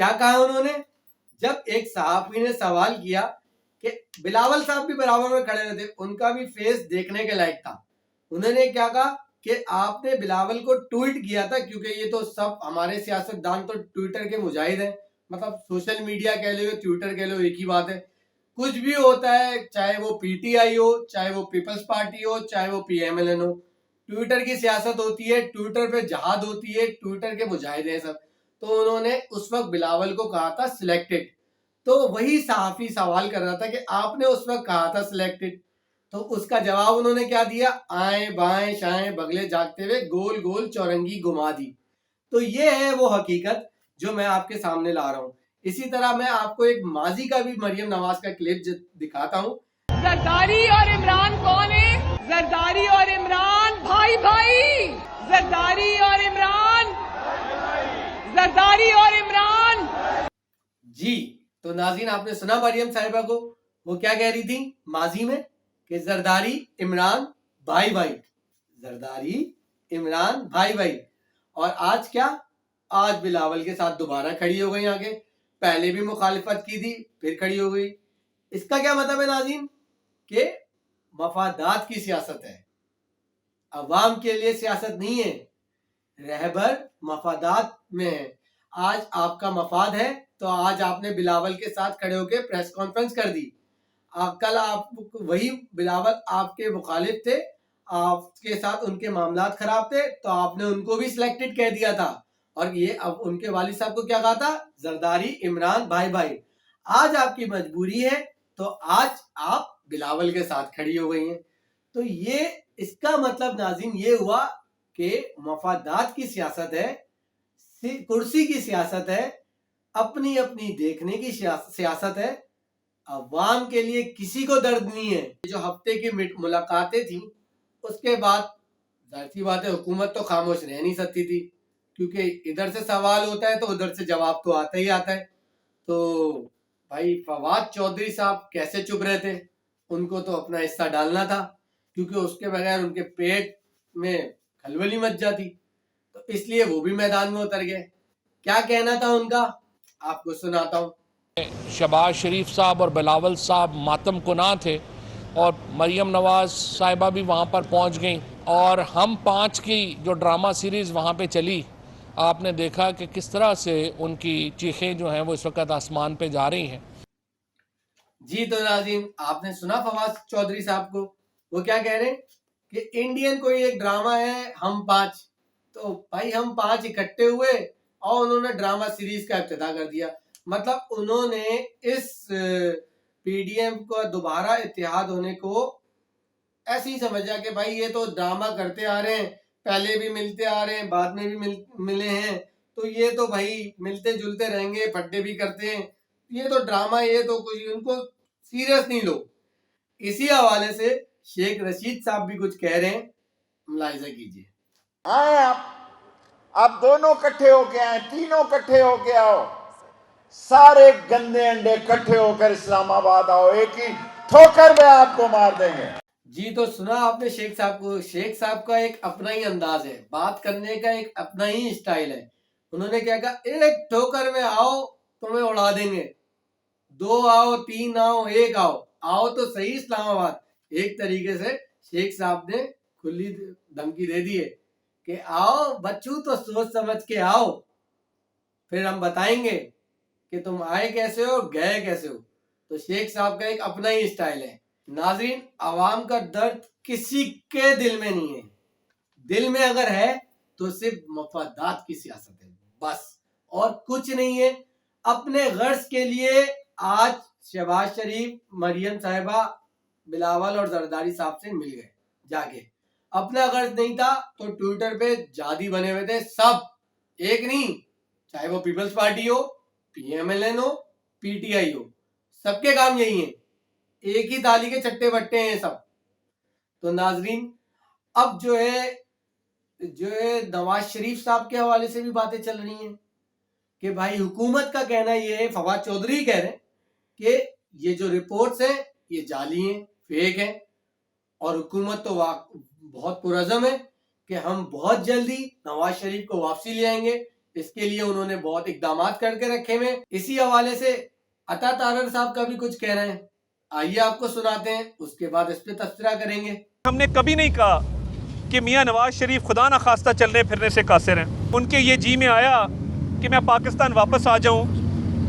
کیا کہا انہوں نے؟ جب ایک صحافی نے سوال کیا کہ بلاول صاحب بھی برابر میں کھڑے ہوئے تھے, ان کا بھی فیس دیکھنے کے لائق تھا, انہوں نے کیا کہا کہ آپ نے بلاول کو ٹویٹ کیا تھا, کیونکہ یہ تو سب ہمارے سیاستدان تو ٹویٹر کے مجاہد ہیں, مطلب سوشل میڈیا کہہ لو ٹویٹر کہہ لو ایک ہی بات ہے. کچھ بھی ہوتا ہے, چاہے وہ پی ٹی آئی ہو, چاہے وہ پیپلز پارٹی ہو, چاہے وہ پی ایم ایل این ہو, ٹویٹر کی سیاست ہوتی ہے, ٹویٹر پہ جہاد ہوتی ہے, ٹویٹر کے مجاہد ہیں سب. تو انہوں نے اس وقت بلاول کو کہا تھا سلیکٹڈ, تو وہی صحافی سوال کر رہا تھا کہ آپ نے اس وقت کہا تھا سلیکٹڈ, تو اس کا جواب انہوں نے کیا دیا, آئیں بائیں شائیں بگلے جاگتے ہوئے گول گول چورنگی گھما دی. تو یہ ہے وہ حقیقت جو میں آپ کے سامنے لا رہا ہوں. اسی طرح میں آپ کو ایک ماضی کا بھی مریم نواز کا کلپ دکھاتا ہوں. زرداری اور عمران کون ہے؟ زرداری اور عمران بھائی بھائی, زرداری اور عمران, زرداری اور عمران. جی تو ناظرین, آپ نے سنا مریم صاحبہ کو, وہ کیا کہہ رہی تھی ماضی میں کہ زرداری عمران بھائی بھائی, زرداری عمران بھائی بھائی. اور آج کیا, آج بلاول کے ساتھ دوبارہ کھڑی ہو گئی آگے, پہلے بھی مخالفت کی تھی پھر کھڑی ہو گئی. اس کا کیا مطلب ہے ناظرین, کہ مفادات کی سیاست ہے, عوام کے لیے سیاست نہیں ہے, رہبر مفادات میں ہے. آج آپ کا مفاد ہے تو آج آپ نے بلاول کے ساتھ کھڑے ہو کے پریس کانفرنس کر دی. کل آپ وہی بلاول آپ کے مخالف تھے, آپ کے ساتھ ان کے معاملات خراب تھے, تو آپ نے ان کو بھی سلیکٹڈ کہہ دیا تھا, اور یہ اب ان کے والد صاحب کو کیا کہا تھا, زرداری عمران بھائی بھائی. آج آپ کی مجبوری ہے تو آج آپ بلاول کے ساتھ کھڑی ہو گئی ہیں. تو یہ اس کا مطلب ناظرین یہ ہوا کہ مفادات کی سیاست ہے, کرسی کی سیاست ہے, اپنی اپنی دیکھنے کی سیاست ہے, عوام کے لیے کسی کو درد نہیں ہے. جو ہفتے کی ملاقاتیں تھیں, اس کے بعد ظاہر سی بات ہے حکومت تو خاموش رہ نہیں سکتی تھی, کیونکہ ادھر سے سوال ہوتا ہے تو ادھر سے جواب تو آتا ہی آتا ہے. تو بھائی فواد چودھری صاحب کیسے چپ رہے تھے, ان کو تو اپنا حصہ ڈالنا تھا, کیونکہ اس کے بغیر ان کے پیٹ میں کھلبلی مچ جاتی. تو اس لیے وہ بھی میدان میں اتر گئے. کیا کہنا تھا ان کا, آپ کو سناتا ہوں. شہباز شریف صاحب اور بلاول صاحب ماتم کناں تھے, اور مریم نواز صاحبہ بھی وہاں پر پہنچ گئیں, اور ہم 5 کی جو ڈرامہ سیریز وہاں پہ چلی, آپ نے دیکھا کہ کس طرح سے ان کی چیخیں جو ہیں وہ اس وقت آسمان پہ جا رہی ہیں. جی تو ناظرین, آپ نے سنا فواد چودھری صاحب کو, وہ کیا کہہ رہے ہیں کہ انڈین کوئی ایک ڈرامہ ہے ہم 5. تو بھائی ہم 5 اکٹھے ہوئے اور انہوں نے ڈرامہ سیریز کا افتتاح کر دیا. مطلب انہوں نے اس پی ڈی ایم کو دوبارہ اتحاد ہونے کو ایسے ہی سمجھا کہ بھائی یہ تو ڈرامہ کرتے آ رہے ہیں, پہلے بھی ملتے آ رہے ہیں, بعد میں بھی ملے ہیں, تو یہ تو بھائی ملتے جلتے رہیں گے, پھڈے بھی کرتے ہیں, یہ تو ڈرامہ, یہ تو کچھ ان کو سیریس نہیں لو. اسی حوالے سے شیخ رشید صاحب بھی کچھ کہہ رہے ہیں, ملاحظہ کیجیے. آئے آپ دونوں کٹھے ہو کے آئے, تینوں کٹھے ہو کے آؤ, سارے گندے انڈے کٹھے ہو کر اسلام آباد آؤ, ایک ہی ٹھوکر میں آپ کو مار دیں گے. جی تو سنا آپ نے شیخ صاحب کو, شیخ صاحب کا ایک اپنا ہی انداز ہے, بات کرنے کا ایک اپنا ہی اسٹائل ہے. انہوں نے کیا کہا, ایک ٹھوکر میں آؤ تمہیں اڑا دیں گے, 2 آؤ 3 آؤ 1 آؤ, آؤ تو صحیح اسلام آباد. ایک طریقے سے شیخ صاحب نے کھلی دھمکی دے دی ہے کہ آؤ بچو تو سوچ سمجھ کے آؤ, پھر ہم بتائیں گے کہ تم آئے کیسے ہو گئے کیسے ہو. تو شیخ صاحب کا ایک اپنا ہی اسٹائل ہے. ناظرین, عوام کا درد کسی کے دل میں نہیں ہے, دل میں اگر ہے تو صرف مفادات کی سیاست ہے بس, اور کچھ نہیں ہے. اپنے غرض کے لیے آج شہباز شریف, مریم صاحبہ, بلاول اور زرداری صاحب سے مل گئے جا کے. اپنا غرض نہیں تھا تو ٹویٹر پہ جادی بنے ہوئے تھے سب, ایک نہیں, چاہے وہ پیپلز پارٹی ہو, پی ایم ایل این ہو, پی ٹی آئی ہو, سب کے کام یہی ہیں, ایک ہی تالی کے چٹے بٹے ہیں سب. تو ناظرین, اب جو ہے نواز شریف صاحب کے حوالے سے بھی باتیں چل رہی ہیں کہ بھائی حکومت کا کہنا یہ ہے, فواد چودھری کہہ رہے ہیں کہ یہ جو رپورٹس ہیں یہ جعلی ہیں, فیک ہیں, اور حکومت تو بہت پرعزم ہے کہ ہم بہت جلدی نواز شریف کو واپسی لے آئیں گے, اس کے لیے انہوں نے بہت اقدامات کر کے رکھے ہوئے. اسی حوالے سے عطا تارڑ صاحب کا بھی کچھ کہہ رہے ہیں, آئیے آپ کو سناتے ہیں, اس کے بعد اس پہ تبصرہ کریں گے. ہم نے کبھی نہیں کہا کہ میاں نواز شریف خدا نہ خواستہ چلنے پھرنے سے قاصر ہیں. ان کے یہ جی میں آیا کہ میں پاکستان واپس آ جاؤں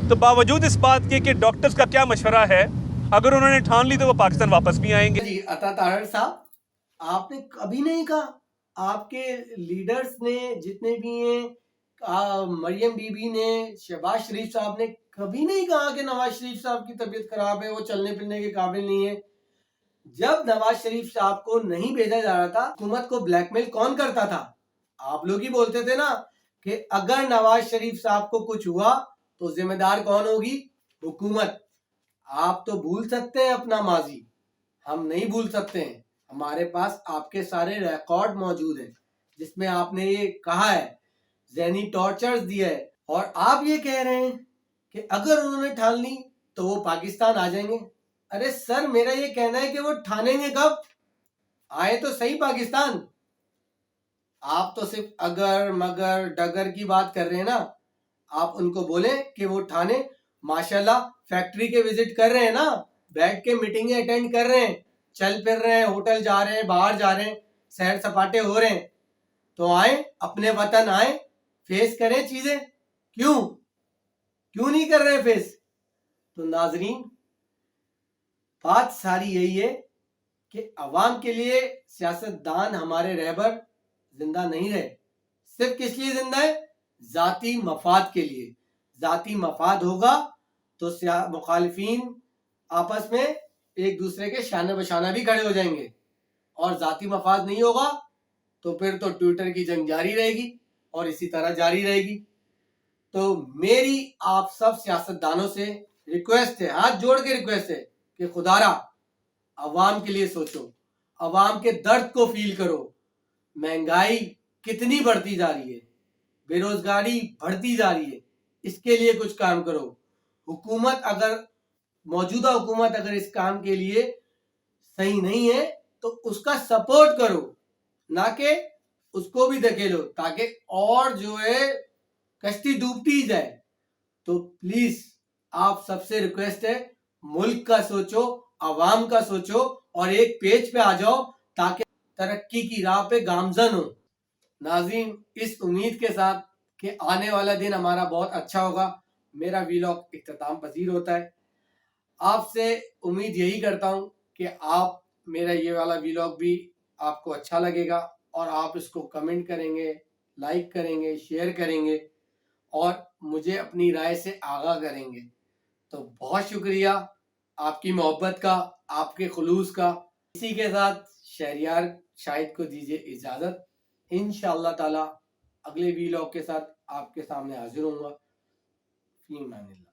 تو باوجود اس بات کے کہ ڈاکٹرز کا کیا مشورہ ہے, اگر انہوں نے ٹھان لی تو وہ پاکستان واپس بھی آئیں گے. جی عطا تارڑ صاحب, آپ نے کبھی نہیں کہا, آپ کے لیڈرز نے جتنے بھی ہیں, مریم بی بی نے, شہباز شریف صاحب نے کبھی نہیں کہا کہ نواز شریف صاحب کی طبیعت خراب ہے, وہ چلنے پھرنے کے قابل نہیں ہے. جب نواز شریف صاحب کو نہیں بھیجا جا رہا تھا, حکومت کو بلیک میل کون کرتا تھا؟ آپ لوگ ہی بولتے تھے نا کہ اگر نواز شریف صاحب کو کچھ ہوا تو ذمہ دار کون ہوگی؟ حکومت. آپ تو بھول سکتے ہیں اپنا ماضی, ہم نہیں بھول سکتے ہیں. ہمارے پاس آپ کے سارے ریکارڈ موجود ہیں جس میں آپ نے یہ کہا ہے, ذہنی ٹارچرز دیا ہے, اور آپ یہ کہہ رہے ہیں کہ اگر انہوں نے ٹھان لی تو وہ پاکستان آ جائیں گے. ارے سر, میرا یہ کہنا ہے کہ وہ ٹھانیں گے کب؟ آئے تو صحیح پاکستان. آپ تو صرف اگر مگر ڈگر کی بات کر رہے ہیں نا. آپ ان کو بولیں کہ وہ ٹھانے. ماشاءاللہ فیکٹری کے وزٹ کر رہے ہیں نا, بیٹھ کے میٹنگیں اٹینڈ کر رہے ہیں, چل پھر رہے ہیں, ہوٹل جا رہے ہیں, باہر جا رہے ہیں, سیر سپاٹے ہو رہے ہیں, تو آئیں اپنے وطن آئیں, فیس کریں چیزیں. کیوں نہیں کر رہے فیس؟ تو ناظرین, بات ساری یہی ہے کہ عوام کے لیے سیاست دان ہمارے رہبر زندہ نہیں رہے. صرف کس لیے زندہ ہے؟ ذاتی مفاد کے لیے. ذاتی مفاد ہوگا تو مخالفین آپس میں ایک دوسرے کے شانہ بشانہ بھی کھڑے ہو جائیں گے, اور ذاتی مفاد نہیں ہوگا تو پھر تو ٹویٹر کی جنگ جاری رہے گی اور اسی طرح جاری رہے گی. تو میری آپ سب سیاست دانوں سے ریکویسٹ ہے, ہاتھ جوڑ کے ریکویسٹ ہے کہ خدا را عوام کے لیے سوچو, عوام کے درد کو فیل کرو. مہنگائی کتنی بڑھتی جا رہی ہے, بے روزگاری بڑھتی جا رہی ہے, اس کے لیے کچھ کام کرو. موجودہ حکومت اگر اس کام کے لیے صحیح نہیں ہے تو اس کا سپورٹ کرو, نہ کہ اس کو بھی دھکیلو تاکہ اور جو ہے کشتی ڈوبتی جائے. تو پلیز آپ سب سے ریکویسٹ ہے, ملک کا سوچو, عوام کا سوچو, اور ایک پیج پہ آ جاؤ تاکہ ترقی کی راہ پہ گامزن ہو. ناظرین, اس امید کے ساتھ کہ آنے والا دن ہمارا بہت اچھا ہوگا, میرا ویلاگ اختتام پذیر ہوتا ہے. آپ سے امید یہی کرتا ہوں کہ آپ میرا یہ والا ویلاگ بھی آپ کو اچھا لگے گا, اور آپ اس کو کمنٹ کریں گے, لائک کریں گے, شیئر کریں گے, اور مجھے اپنی رائے سے آگاہ کریں گے. تو بہت شکریہ آپ کی محبت کا, آپ کے خلوص کا. اسی کے ساتھ شہریار شاہد کو دیجیے اجازت. انشاءاللہ تعالی اگلے ویلاگ کے ساتھ آپ کے سامنے حاضر ہوں گا. فی امان اللہ.